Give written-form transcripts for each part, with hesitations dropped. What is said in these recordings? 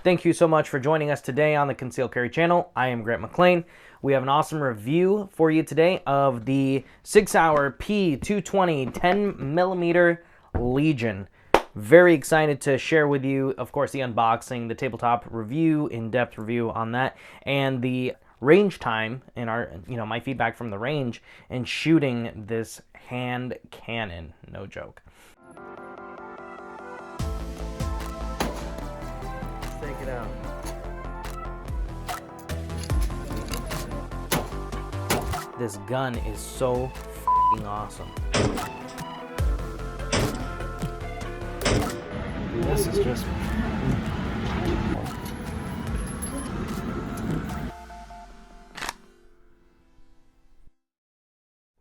Thank you so much for joining us today on the Concealed Carry channel. I am Grant McLean. We have an awesome review for you today of the Sig Sauer P220 10mm Legion. Very excited to share with you, of course, the unboxing, the tabletop review, in-depth review on that, and the range time in our, my feedback from the range and shooting this hand cannon. No joke. Take it out. This gun is so f***ing awesome. This is just...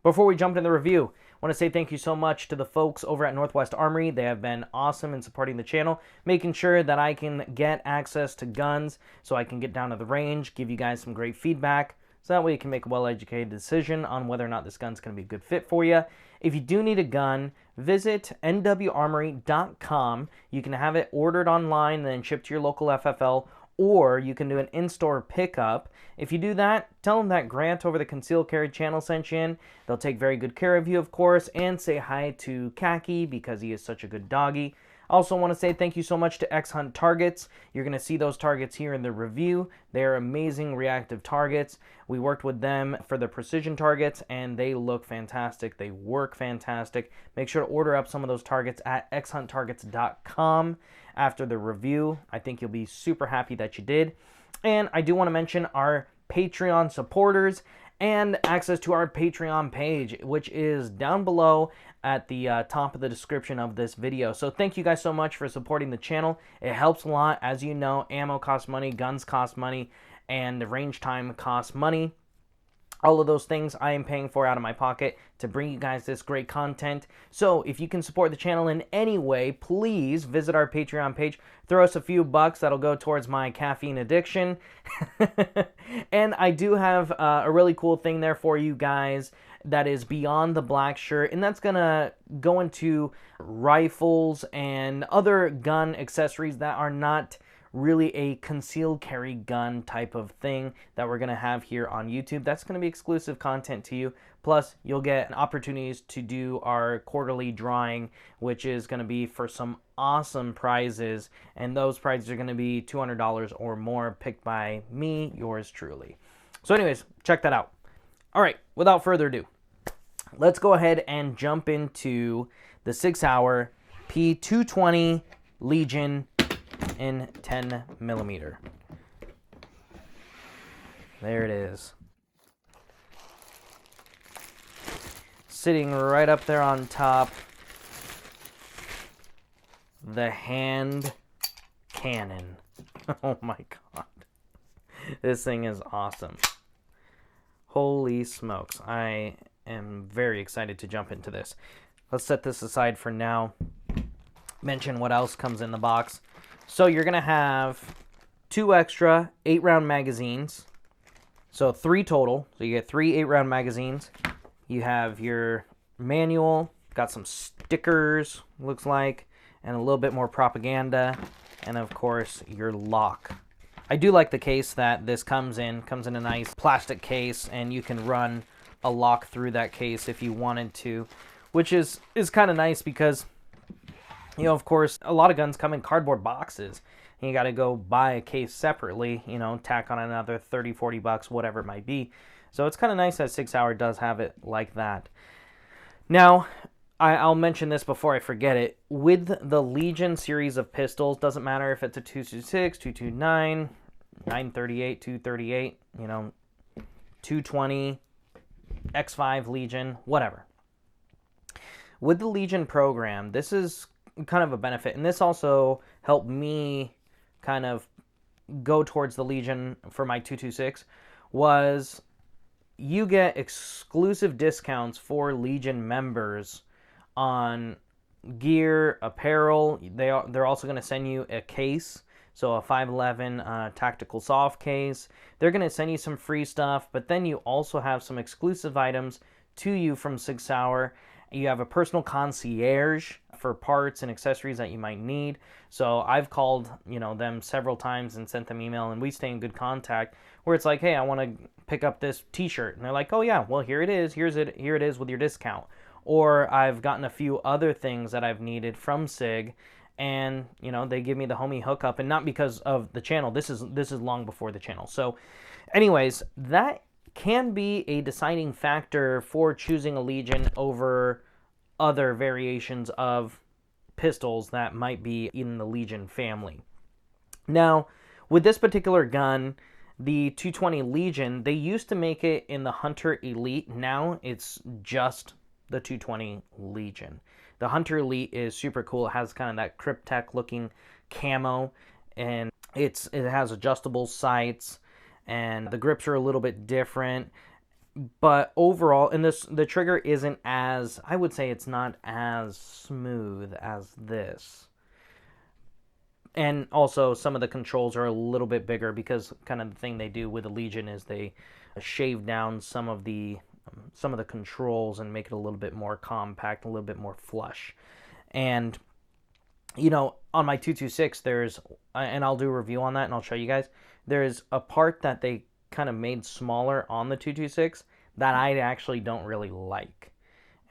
Before we jump into the review, I want to say thank you so much to the folks over at Northwest Armory. They have been awesome in supporting the channel, making sure that I can get access to guns so I can get down to the range, give you guys some great feedback, so that way you can make a well-educated decision on whether or not this gun's going to be a good fit for you. If you do need a gun, visit nwarmory.com. You can have it ordered online and then shipped to your local FFL, or you can do an in-store pickup. If you do that, tell them that Grant over the Concealed Carry channel sent you in. They'll take very good care of you, of course, and say hi to Khaki because he is such a good doggy. I also want to say thank you so much to X-Hunt targets. You're going to see those targets here in the review. They are amazing reactive targets. We worked with them for the precision targets, and they look fantastic. They work fantastic. Make sure to order up some of those targets at xhunttargets.com after the review. I think you'll be super happy that you did. And I do want to mention our Patreon supporters and access to our Patreon page, which is down below at the top of the description of this video. So thank you guys so much for supporting the channel. It helps a lot. As you know, ammo costs money, guns cost money, and range time costs money. All of those things I am paying for out of my pocket to bring you guys this great content. So if you can support the channel in any way, please visit our Patreon page. Throw us a few bucks. That'll go towards my caffeine addiction. And I do have a really cool thing there for you guys that is beyond the black shirt. And that's going to go into rifles and other gun accessories that are not really a concealed carry gun type of thing that we're going to have here on YouTube. That's going to be exclusive content to you. Plus, you'll get opportunities to do our quarterly drawing, which is going to be for some awesome prizes. And those prizes are going to be $200 or more, picked by me, yours truly. So anyways, check that out. All right, without further ado, let's go ahead and jump into the Sig Sauer P220 Legion in 10mm. There it is. Sitting right up there on top. The hand cannon. Oh my god. This thing is awesome. Holy smokes. I am very excited to jump into this. Let's set this aside for now. Mention what else comes in the box. So you're going to have 2 extra 8-round magazines. So 3 total. So you get 3 8-round magazines. You have your manual. Got some stickers, looks like. And a little bit more propaganda. And of course, your lock. I do like the case that this comes in. Comes in a nice plastic case. And you can run a lock through that case if you wanted to. Which is kind of nice because... of course, a lot of guns come in cardboard boxes. And you got to go buy a case separately, tack on another 30, 40 bucks, whatever it might be. So it's kind of nice that Sig Sauer does have it like that. Now, I'll mention this before I forget it. With the Legion series of pistols, doesn't matter if it's a 226, 229, 938, 238, 220, X5 Legion, whatever. With the Legion program, this is kind of a benefit, and this also helped me kind of go towards the Legion for my 226, was you get exclusive discounts for Legion members on gear, apparel. They're also going to send you a case, so a 511 tactical soft case. They're going to send you some free stuff, but then you also have some exclusive items to you from Sig Sauer. You have a personal concierge for parts and accessories that you might need. So I've called, you know, them several times and sent them email, and we stay in good contact where it's like, hey, I want to pick up this t-shirt. And they're like, oh yeah, well, here it is. Here it is with your discount. Or I've gotten a few other things that I've needed from Sig, and, you know, they give me the homie hookup, and not because of the channel. This is long before the channel. So anyways, that can be a deciding factor for choosing a Legion over other variations of pistols that might be in the Legion family. Now, with this particular gun, the 220 Legion, they used to make it in the Hunter Elite. Now it's just the 220 Legion. The Hunter Elite is super cool. It has kind of that Cryptek looking camo, and it has adjustable sights, and the grips are a little bit different. But overall, and the trigger isn't as, I would say it's not as smooth as this. And also some of the controls are a little bit bigger, because kind of the thing they do with the Legion is they shave down some of the controls and make it a little bit more compact, a little bit more flush. And, you know, on my 226, there's, and I'll do a review on that and I'll show you guys, there's a part that they kind of made smaller on the 226 that I actually don't really like.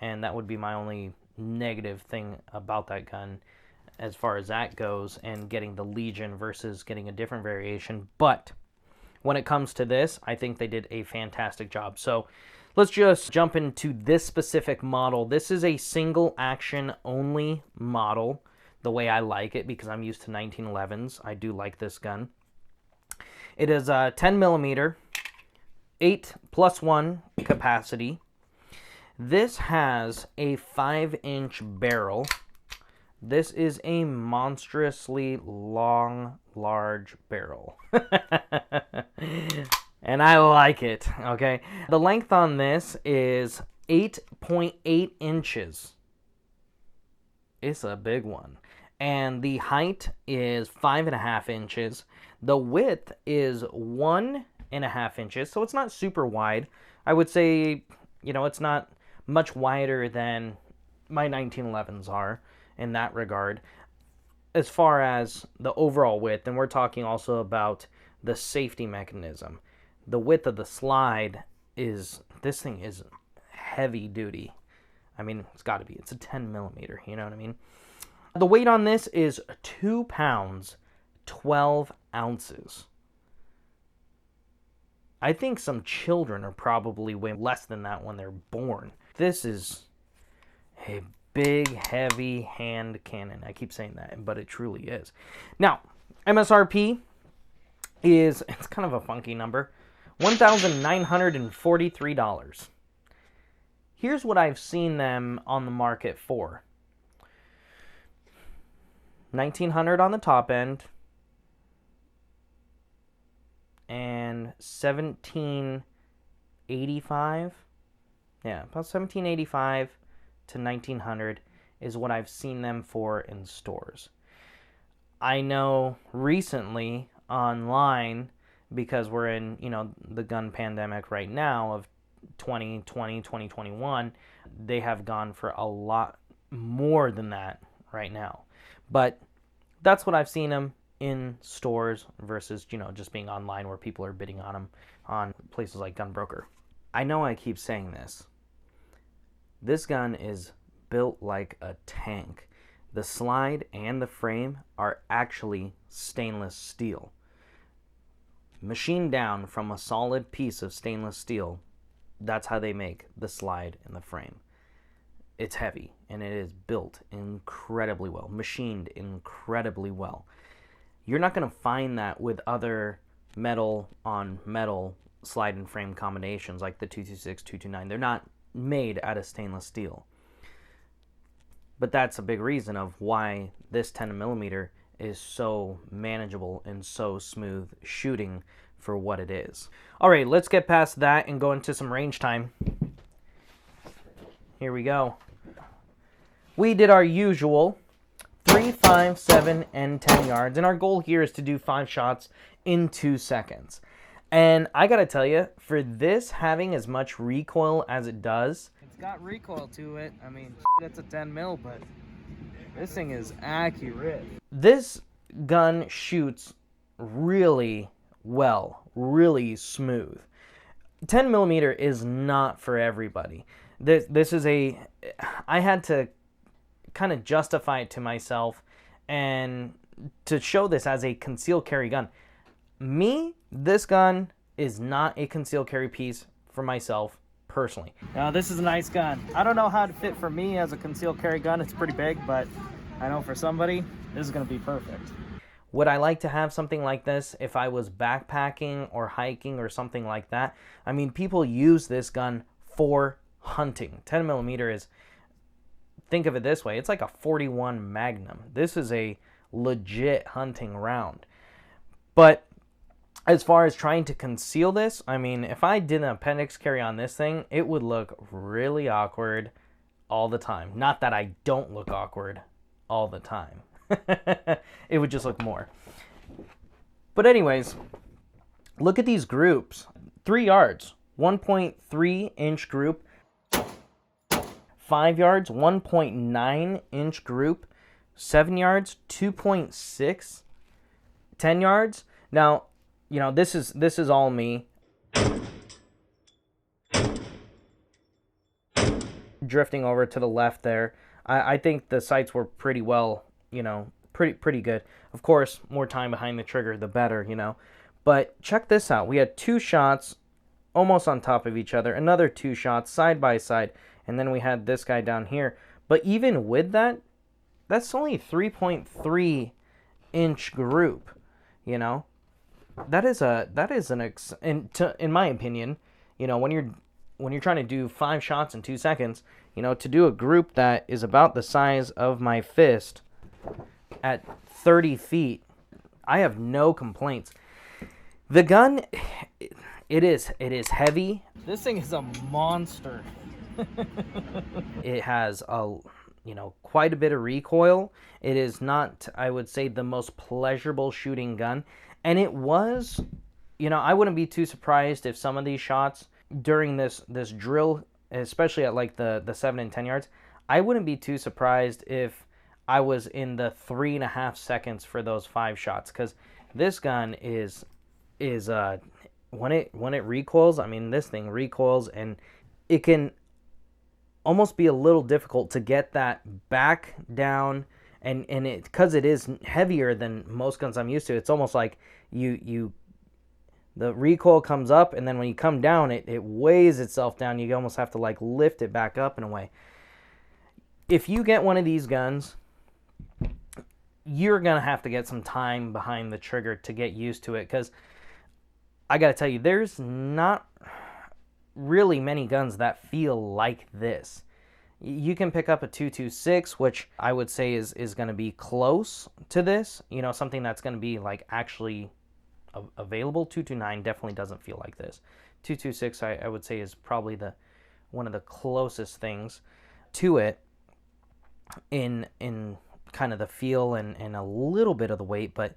And that would be my only negative thing about that gun as far as that goes, and getting the Legion versus getting a different variation. But when it comes to this, I think they did a fantastic job. So let's just jump into this specific model. This is a single action only model, the way I like it, because I'm used to 1911s. I do like this gun. It is a 10 millimeter, 8+1 capacity. This has a 5-inch barrel. This is a monstrously long, large barrel. And I like it, okay? The length on this is 8.8 inches. It's a big one. And the height is 5.5 inches. The width is 1.5 inches, so it's not super wide. I would say, you know, it's not much wider than my 1911s are in that regard. As far as the overall width, and we're talking also about the safety mechanism. The width of the slide is, this thing is heavy duty. I mean, it's got to be. It's a 10 millimeter, you know what I mean? The weight on this is 2 pounds, 12 ounces. I think some children are probably way less than that when they're born. This is a big, heavy hand cannon. I keep saying that, but it truly is. Now, MSRP is, it's kind of a funky number, $1,943. Here's what I've seen them on the market for. $1,900 on the top end, and $1,785. Yeah, about $1,785 to $1,900 is what I've seen them for in stores. I know recently online, because we're in, you know, the gun pandemic right now of 2020, 2021, they have gone for a lot more than that right now. But that's what I've seen them in stores versus, you know, just being online where people are bidding on them on places like Gunbroker. I know I keep saying this. This gun is built like a tank. The slide and the frame are actually stainless steel. Machined down from a solid piece of stainless steel. That's how they make the slide and the frame. It's heavy, and it is built incredibly well, machined incredibly well. You're not going to find that with other metal on metal slide and frame combinations like the 226, 229. They're not made out of stainless steel. But that's a big reason of why this 10 millimeter is so manageable and so smooth shooting for what it is. All right, let's get past that and go into some range time. Here we go. We did our usual 3, 5, 7, and 10 yards, and our goal here is to do 5 shots in 2 seconds. And I gotta tell you, for this having as much recoil as it does, it's got recoil to it. I mean, it's a 10 mil, but This thing is accurate. This gun shoots really well, really smooth. 10 millimeter is not for everybody. This is I had to kind of justify it to myself and to show this as a concealed carry gun. This gun is not a concealed carry piece for myself personally. Now, this is a nice gun. I don't know how to fit for me as a concealed carry gun. It's pretty big, but I know for somebody, this is going to be perfect. Would I like to have something like this if I was backpacking or hiking or something like that? I mean, people use this gun for hunting. 10 millimeter is, think of it this way, it's like a 41 Magnum. This is a legit hunting round. But as far as trying to conceal this, I mean, if I did an appendix carry on this thing, it would look really awkward all the time. Not that I don't look awkward all the time. It would just look more. But anyways, look at these groups. 3 yards, 1.3 inch group. 5 yards, 1.9 inch group. 7 yards, 2.6. 10 yards. Now, you know, this is all me. Drifting over to the left there. I think the sights were pretty well, you know, pretty good. Of course, more time behind the trigger, the better, you know. But check this out. We had 2 shots almost on top of each other. Another 2 shots side by side. And then we had this guy down here. But even with that, that's only 3.3 inch group, you know. In my opinion, you know, when you're trying to do 5 shots in 2 seconds, you know, to do a group that is about the size of my fist at 30 feet, I have no complaints. The gun, it is heavy. This thing is a monster. It has quite a bit of recoil. It is not, I would say, the most pleasurable shooting gun. And it was, you know, I wouldn't be too surprised if some of these shots during this drill, especially at like the 7 and 10 yards, I wouldn't be too surprised if I was in the 3.5 seconds for those 5 shots. Because this gun is when it recoils, I mean, this thing recoils, and it can almost be a little difficult to get that back down. And it, because it is heavier than most guns I'm used to, it's almost like the recoil comes up, and then when you come down, it weighs itself down. You almost have to like lift it back up in a way. If you get one of these guns, you're going to have to get some time behind the trigger to get used to it, because I got to tell you, there's not really many guns that feel like this. You can pick up a 226, which I would say is going to be close to this. You know, something that's going to be like actually available. 229 definitely doesn't feel like this. 226, I would say, is probably one of the closest things to it in kind of the feel and a little bit of the weight. But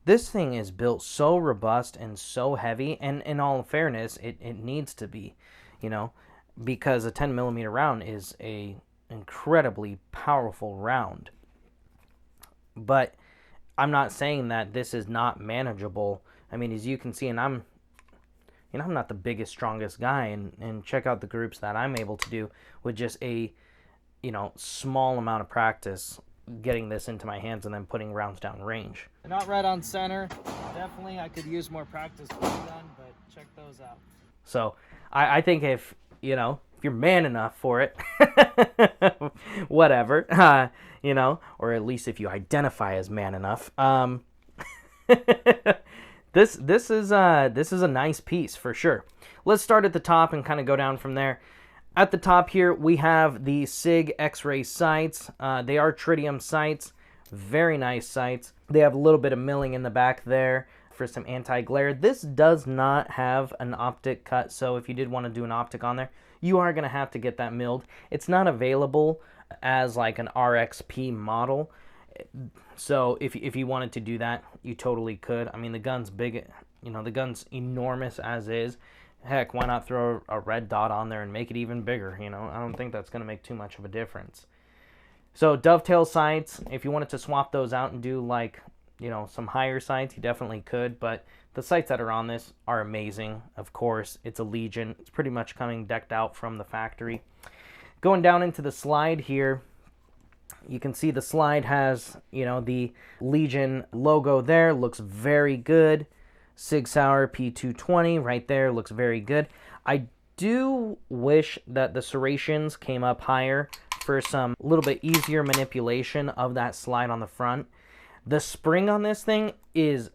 this thing is built so robust and so heavy, and in all fairness, it needs to be, you know, because a 10 millimeter round is a incredibly powerful round. But I'm not saying that this is not manageable. I mean, as you can see, and I'm not the biggest, strongest guy, and check out the groups that I'm able to do with just a, you know, small amount of practice getting this into my hands and then putting rounds down range. Not right on center. Definitely, I could use more practice with the gun, but check those out. So I think if you're man enough for it, whatever, you know, or at least if you identify as man enough, this is a nice piece for sure. Let's start at the top and kind of go down from there. At the top here, we have the Sig X-ray sights. They are tritium sights, very nice sights. They have a little bit of milling in the back there for some anti-glare. This does not have an optic cut, so if you did want to do an optic on there, you are going to have to get that milled. It's not available as like an RXP model, so if you wanted to do that, you totally could. I mean, the gun's big, you know, the gun's enormous as is. Heck, why not throw a red dot on there and make it even bigger, you know? I don't think that's going to make too much of a difference. So dovetail sights, if you wanted to swap those out and do like, you know, some higher sights, you definitely could, but the sights that are on this are amazing. Of course, it's a Legion. It's pretty much coming decked out from the factory. Going down into the slide here, you can see the slide has, you know, the Legion logo there. Looks very good. Sig Sauer P220 right there. Looks very good. I do wish that the serrations came up higher for some little bit easier manipulation of that slide on the front. The spring on this thing is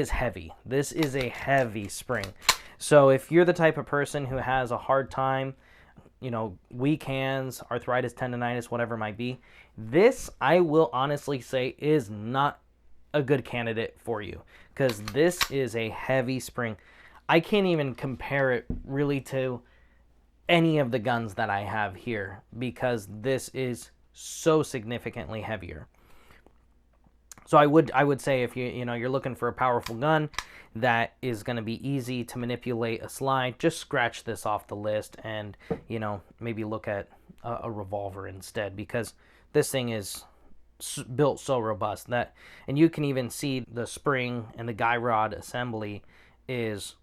heavy. This is a heavy spring. So if you're the type of person who has a hard time, you know, weak hands, arthritis, tendonitis, whatever it might be, this, I will honestly say, is not a good candidate for you, because this is a heavy spring. I can't even compare it really to any of the guns that I have here, because this is so significantly heavier. So I would say, if you're looking for a powerful gun that is going to be easy to manipulate a slide, just scratch this off the list and, you know, maybe look at a revolver instead, because this thing is built so robust that, and you can even see the spring and the guy rod assembly is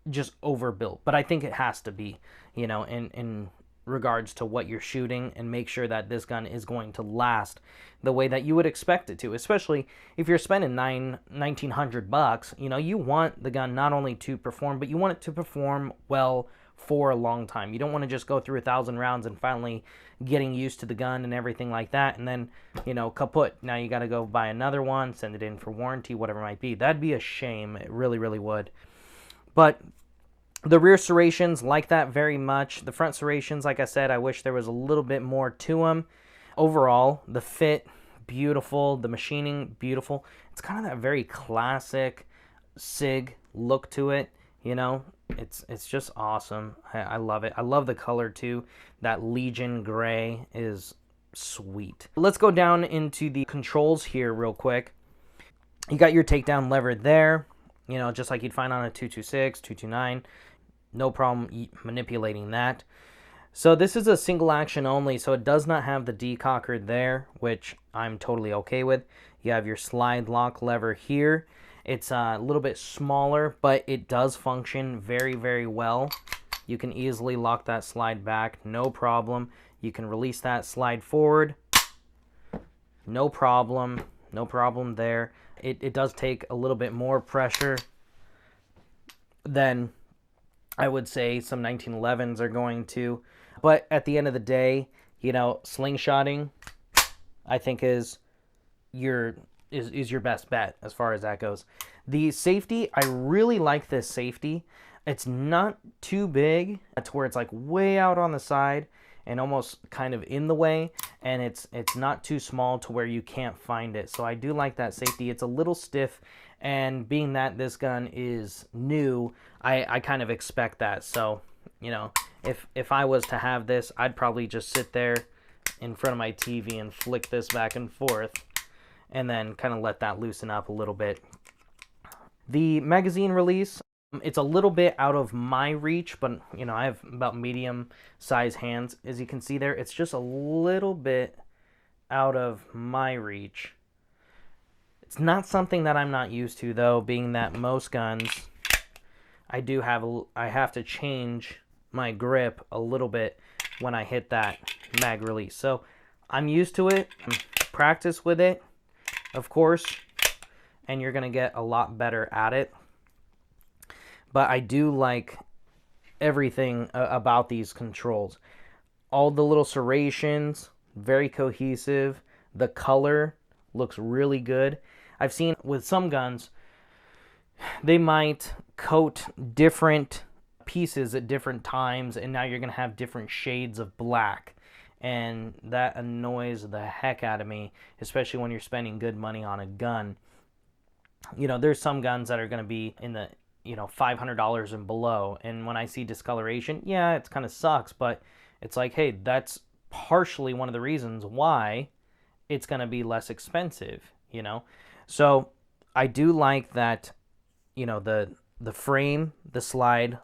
just overbuilt. But I think it has to be, you know, in regards to what you're shooting, and make sure that this gun is going to last the way that you would expect it to, especially if you're spending $1,900. You know, you want the gun not only to perform, but you want it to perform well for a long time. You don't want to just go through 1,000 rounds and finally getting used to the gun and everything like that, and then, you know, kaput. Now you got to go buy another one, send it in for warranty, whatever it might be. That'd be a shame. It really, really would. But the rear serrations, like that very much. The front serrations, like I said, I wish there was a little bit more to them. Overall, the fit, beautiful. The machining, beautiful. It's kind of that very classic Sig look to it, you know. It's just awesome. I love it. I love the color too. That Legion gray is sweet. Let's go down into the controls here real quick. You got your takedown lever there, you know, just like you'd find on a 226, 229. No problem manipulating that. So this is a single action only, so it does not have the decocker there, which I'm totally okay with. You have your slide lock lever here. It's a little bit smaller, but it does function very, very well. You can easily lock that slide back, no problem. You can release that slide forward, no problem. No problem there. It does take a little bit more pressure than I would say some 1911s are going to. But at the end of the day, you know, slingshotting, I think is your best bet as far as that goes. The safety, I really like this safety. It's not too big to where it's like way out on the side and almost kind of in the way, and it's not too small to where you can't find it. So I do like that safety. It's a little stiff, and being that this gun is new, I kind of expect that. So, you know, if I was to have this, I'd probably just sit there in front of my TV and flick this back and forth, and then kind of let that loosen up a little bit. The magazine release, it's a little bit out of my reach, but, you know, I have about medium size hands. As you can see there, it's just a little bit out of my reach. It's not something that I'm not used to, though, being that most guns, I have to change my grip a little bit when I hit that mag release. So I'm used to it. Practice with it, of course, and you're going to get a lot better at it. But I do like everything about these controls. All the little serrations, very cohesive. The color looks really good. I've seen with some guns, they might coat different pieces at different times, and now you're going to have different shades of black. And that annoys the heck out of me, especially when you're spending good money on a gun. You know, there's some guns that are going to be in the, you know, $500 and below, and when I see discoloration, yeah, it kind of sucks, but it's like, hey, that's partially one of the reasons why it's going to be less expensive, you know. So I do like that, you know, the frame, the slide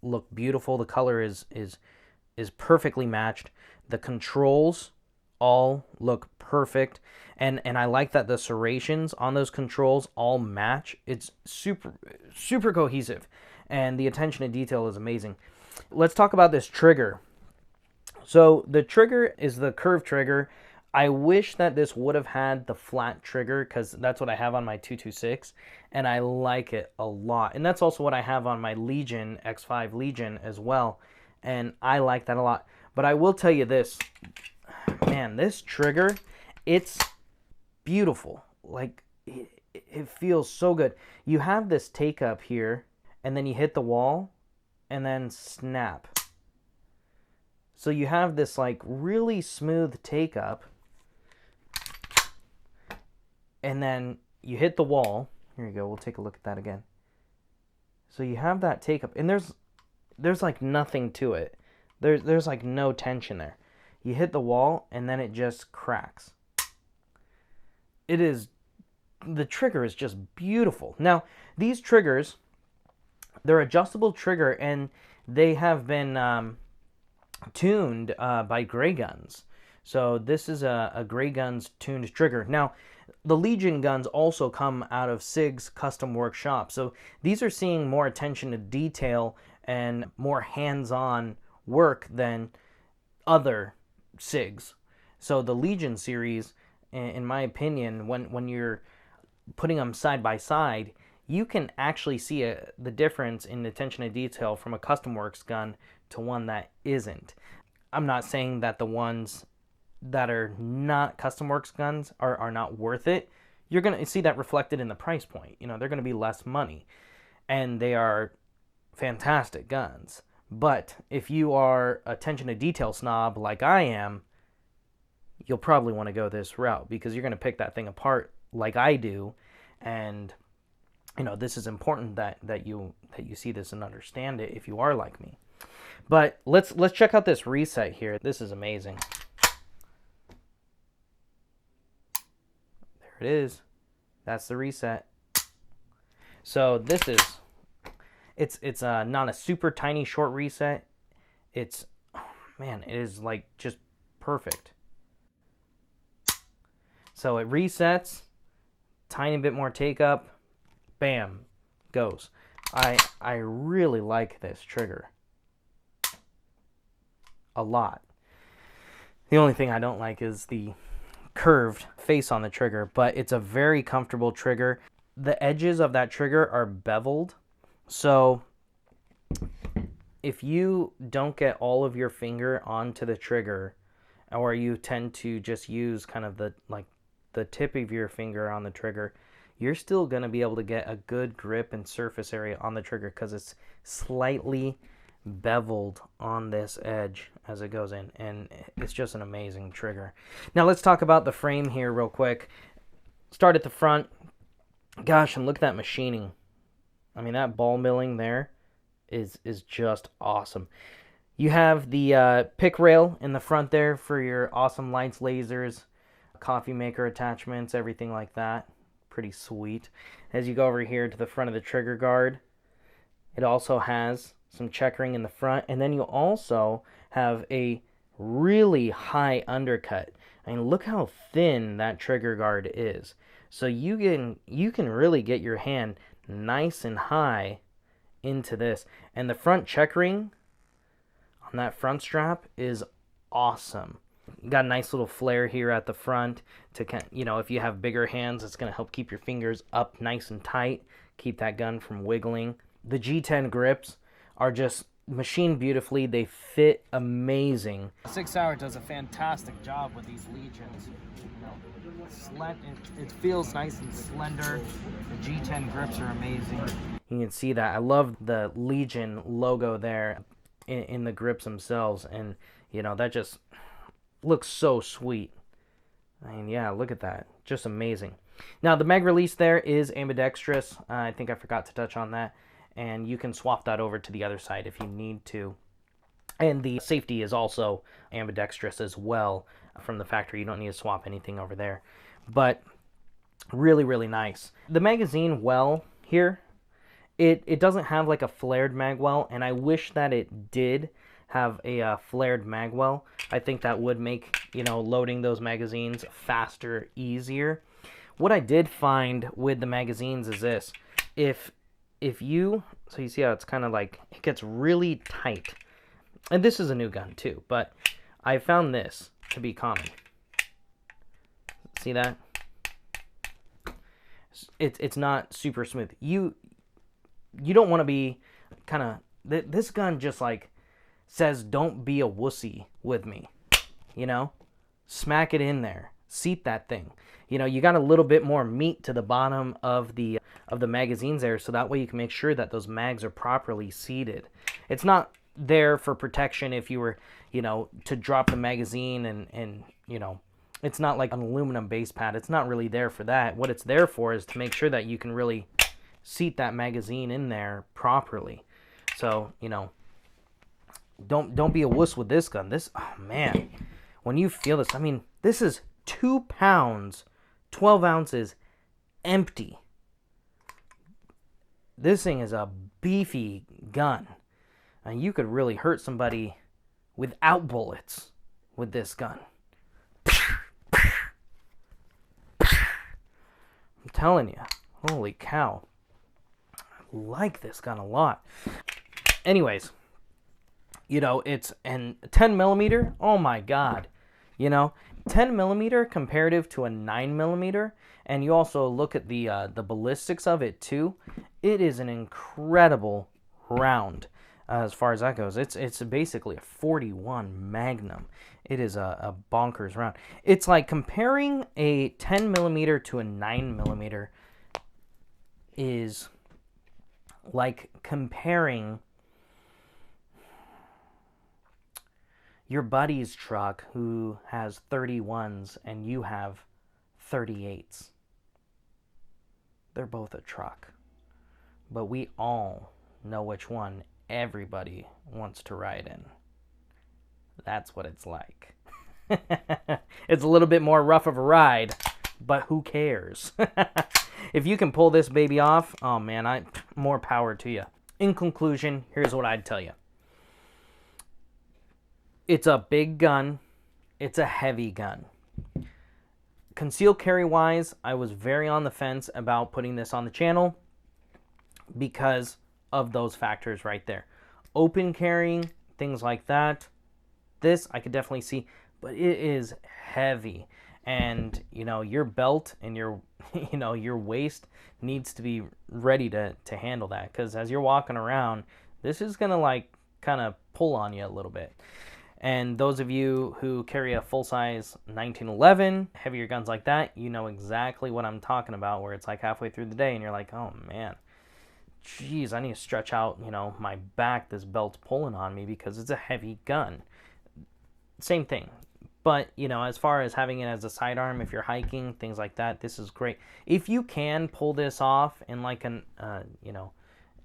look beautiful. The color is perfectly matched. The controls all look perfect. And I like that the serrations on those controls all match. It's super cohesive, and the attention to detail is amazing. Let's talk about this trigger. So the trigger is the curved trigger. I wish that this would have had the flat trigger, because that's what I have on my 226, and I like it a lot. And that's also what I have on my Legion, X5 Legion as well, and I like that a lot. But I will tell you this, man, this trigger, it's beautiful. Like, it feels so good. You have this take up here, and then you hit the wall, and then snap. So you have this like really smooth take up, and then you hit the wall. Here you go. We'll take a look at that again. So you have that take up, and there's like nothing to it. There's like no tension there. You hit the wall, and then it just cracks. The trigger is just beautiful. Now, these triggers, they're adjustable trigger, and they have been tuned by Gray Guns. So this is a Gray Guns tuned trigger. Now, the Legion guns also come out of Sig's custom workshop. So these are seeing more attention to detail and more hands-on work than other Sigs. So the Legion series, in my opinion, when you're putting them side by side, you can actually see the difference in attention to detail from a Custom Works gun to one that isn't. I'm not saying that the ones that are not Custom Works guns are not worth it. You're going to see that reflected in the price point. You know, they're going to be less money, and they are fantastic guns. But if you are a attention to detail snob like I am, you'll probably want to go this route, because you're going to pick that thing apart like I do. And you know, this is important that you see this and understand it if you are like me. But let's check out this reset here. This is amazing. There it is. That's the reset. So this is, it's not a super tiny short reset. It's, oh man, it is like just perfect. So it resets, tiny bit more take up, bam, goes. I really like this trigger a lot. The only thing I don't like is the curved face on the trigger, but it's a very comfortable trigger. The edges of that trigger are beveled, so if you don't get all of your finger onto the trigger, or you tend to just use kind of the tip of your finger on the trigger, you're still going to be able to get a good grip and surface area on the trigger, because it's slightly beveled on this edge as it goes in, and it's just an amazing trigger. Now let's talk about the frame here real quick. Start at the front. Gosh, and look at that machining. I mean, that ball milling there is just awesome. You have the pick rail in the front there for your awesome lights, lasers, coffee maker attachments, everything like that. Pretty sweet. As you go over here to the front of the trigger guard, it also has some checkering in the front, and then you also have a really high undercut. I mean, look how thin that trigger guard is. So you can really get your hand nice and high into this. And the front checkering on that front strap is awesome. You got a nice little flare here at the front to, you know, if you have bigger hands, it's going to help keep your fingers up nice and tight, keep that gun from wiggling. The G10 grips are just machined beautifully. They fit amazing. Sig Sauer does a fantastic job with these Legions. You know, it feels nice and slender. The G10 grips are amazing. You can see that. I love the Legion logo there in the grips themselves, and you know, that just looks so sweet. I mean, yeah, look at that. Just amazing. Now, the mag release there is ambidextrous. I think I forgot to touch on that. And you can swap that over to the other side if you need to. And the safety is also ambidextrous as well from the factory. You don't need to swap anything over there. But really, really nice. The magazine well here, it doesn't have like a flared magwell, and I wish that it did have a flared magwell. I think that would make, you know, loading those magazines faster, easier. What I did find with the magazines is this. If you, so you see how it's kind of like, it gets really tight. And this is a new gun too, but I found this to be common. See that? It's not super smooth. You don't want to be kind of, this gun just like says, don't be a wussy with me, you know? Smack it in there. Seat that thing. You know, you got a little bit more meat to the bottom of the magazines there, so that way you can make sure that those mags are properly seated. It's not there for protection if you were, you know, to drop the magazine and you know, it's not like an aluminum base pad. It's not really there for that. What it's there for is to make sure that you can really seat that magazine in there properly. So, you know, don't be a wuss with this gun. This, oh man, when you feel this, I mean, this is 2 pounds, 12 ounces, empty. This thing is a beefy gun. And you could really hurt somebody without bullets with this gun. I'm telling you, holy cow. I like this gun a lot. Anyways, you know, it's, and 10 millimeter, oh my God. You know, 10 millimeter comparative to a 9 millimeter, and you also look at the ballistics of it too. It is an incredible round as far as that goes. It's basically a 41 Magnum. It is a bonkers round. It's like comparing a 10 millimeter to a 9 millimeter is like comparing your buddy's truck who has 31s and you have 38s. They're both a truck. But we all know which one everybody wants to ride in. That's what it's like. It's a little bit more rough of a ride, but who cares? If you can pull this baby off, oh man, more power to you. In conclusion, here's what I'd tell you. It's a big gun. It's a heavy gun. Concealed carry wise, I was very on the fence about putting this on the channel because of those factors right there. Open carrying, things like that. This I could definitely see, but it is heavy. And, you know, your belt and your, you know, your waist needs to be ready to handle that. Because as you're walking around, this is going to, like, kind of pull on you a little bit. And those of you who carry a full-size 1911, heavier guns like that, you know exactly what I'm talking about, where it's like halfway through the day and you're like, oh, man, geez, I need to stretch out, you know, my back. This belt's pulling on me because it's a heavy gun. Same thing. But, you know, as far as having it as a sidearm, if you're hiking, things like that, this is great. If you can pull this off in like an, you know,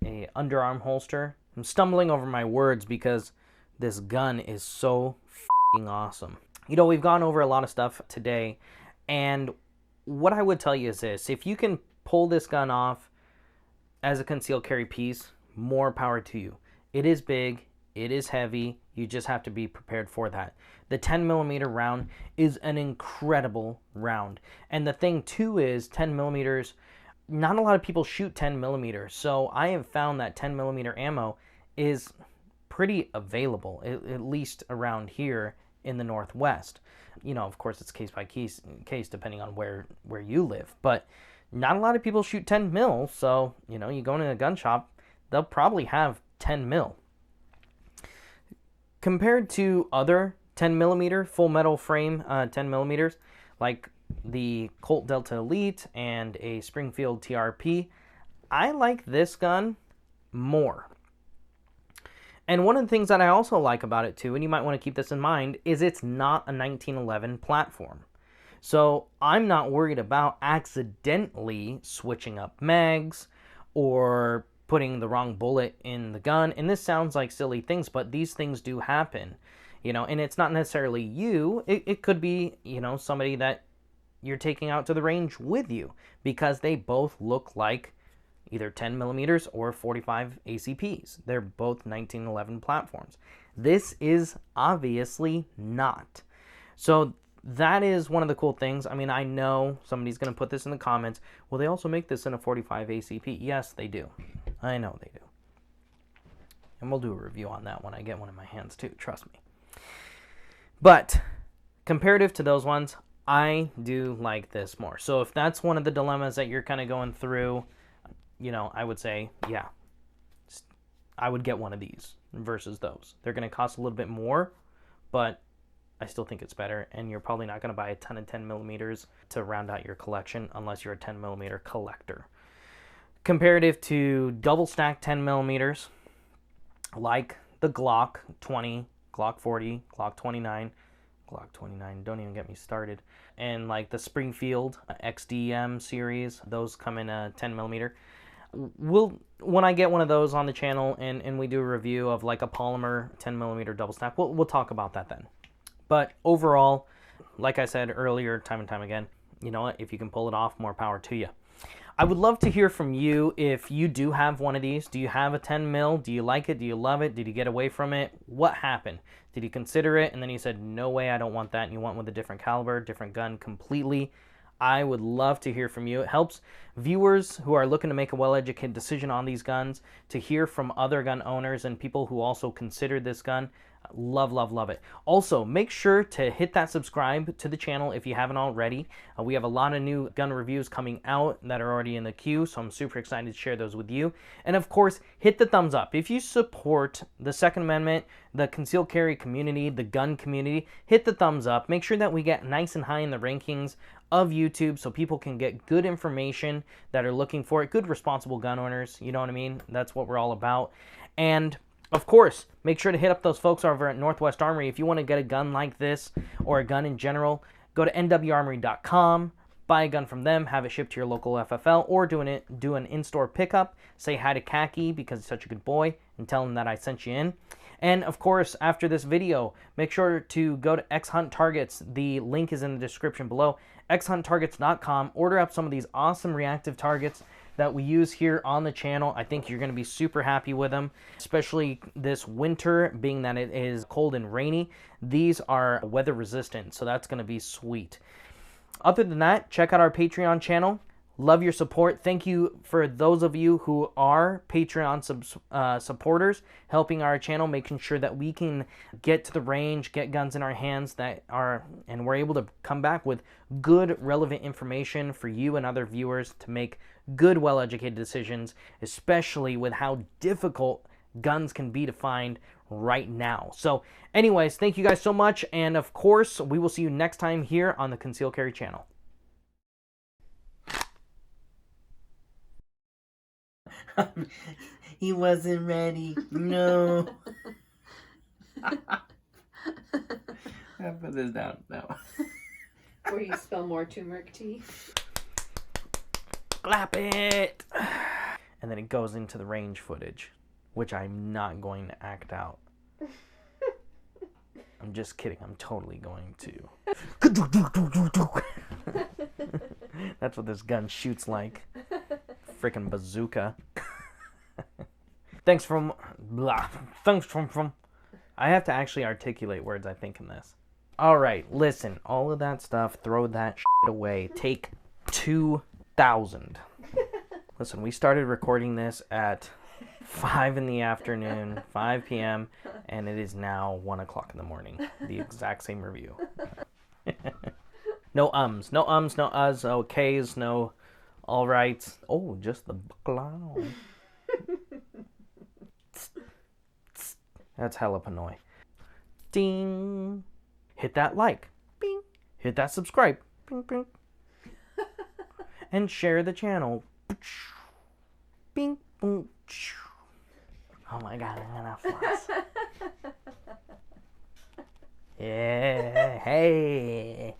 a underarm holster. I'm stumbling over my words because this gun is so f***ing awesome. You know, we've gone over a lot of stuff today, and what I would tell you is this. If you can pull this gun off as a concealed carry piece, more power to you. It is big. It is heavy. You just have to be prepared for that. The 10 millimeter round is an incredible round. And the thing too is 10 millimeters, not a lot of people shoot 10 millimeters. So I have found that 10 millimeter ammo is pretty available, at least around here in the Northwest. You know, of course, it's case by case depending on where you live. But not a lot of people shoot 10 mil. So, you know, you go into a gun shop, they'll probably have 10 mil. Compared to other 10 millimeter full metal frame 10 millimeters, like the Colt Delta Elite and a Springfield TRP, I like this gun more. And one of the things that I also like about it too, and you might want to keep this in mind, is it's not a 1911 platform. So I'm not worried about accidentally switching up mags or putting the wrong bullet in the gun. And this sounds like silly things, but these things do happen, you know, and it's not necessarily you. It could be, you know, somebody that you're taking out to the range with you because they both look like either 10 millimeters or 45 ACPs. They're both 1911 platforms. This is obviously not. So that is one of the cool things. I mean, I know somebody's going to put this in the comments. Well, they also make this in a 45 ACP. Yes, they do. I know they do. And we'll do a review on that when I get one in my hands too, trust me. But comparative to those ones, I do like this more. So if that's one of the dilemmas that you're kind of going through, you know, I would say, yeah, I would get one of these versus those. They're going to cost a little bit more, but I still think it's better. And you're probably not going to buy a ton of 10 millimeters to round out your collection unless you're a 10 millimeter collector. Comparative to double stack 10 millimeters, like the Glock 20, Glock 40, Glock 29, Glock 29, don't even get me started, and like the Springfield XDM series, those come in a 10 millimeter. When I get one of those on the channel and we do a review of like a polymer 10 millimeter double stack, we'll talk about that then. But overall, like I said earlier, time and time again, you know what, if you can pull it off, more power to you. I would love to hear from you if you do have one of these. Do you have a 10 mil? Do you like it? Do you love it? Did you get away from it? What happened? Did you consider it and then you said, no way, I don't want that, and you went with a different caliber, different gun completely? I would love to hear from you. It helps viewers who are looking to make a well-educated decision on these guns to hear from other gun owners and people who also consider this gun. Love, love, love it. Also, make sure to hit that subscribe to the channel if you haven't already. We have a lot of new gun reviews coming out that are already in the queue, so I'm super excited to share those with you. And of course, hit the thumbs up. If you support the Second Amendment, the concealed carry community, the gun community, hit the thumbs up. Make sure that we get nice and high in the rankings of YouTube so people can get good information that are looking for it. Good, responsible gun owners, you know what I mean? That's what we're all about. And of course, make sure to hit up those folks over at Northwest Armory. If you want to get a gun like this or a gun in general, go to nwarmory.com, buy a gun from them, have it shipped to your local FFL, or do an in-store pickup. Say hi to Khaki because he's such a good boy and tell him that I sent you in. And of course, after this video, make sure to go to X Hunt Targets. The link is in the description below. xhunttargets.com. Order up some of these awesome reactive targets that we use here on the channel. I think you're going to be super happy with them, especially this winter, being that it is cold and rainy. These are weather resistant, so that's going to be sweet. Other than that, check out our Patreon channel. Love your support. Thank you for those of you who are Patreon supporters, helping our channel, making sure that we can get to the range, get guns in our hands and we're able to come back with good, relevant information for you and other viewers to make good, well-educated decisions, especially with how difficult guns can be to find right now. So anyways, thank you guys so much. And of course, we will see you next time here on the Concealed Carry channel. He wasn't ready. No. I put this down. No. Or you spill more turmeric tea. Clap it. And then it goes into the range footage, which I'm not going to act out. I'm just kidding. I'm totally going to. That's what this gun shoots like. Freaking bazooka. Thanks from I have to actually articulate words I think in this. Alright, listen, all of that stuff, throw that shit away. Take 2,000. Listen, we started recording this at 5 in the afternoon, 5 p.m., and it is now 1 o'clock in the morning. The exact same review. No ums, no ums, no uhs, okays, no all right. Oh, just the clown. That's hella Panoy. Ding. Hit that like. Bing. Hit that subscribe. Bing, bing. And share the channel. Bing, boom. Oh my god, I'm gonna floss. Yeah, hey.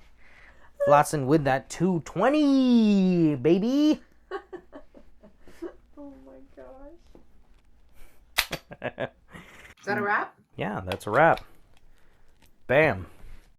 Flossing with that 220, baby. Oh my gosh. Is that a wrap? Yeah, that's a wrap. Bam.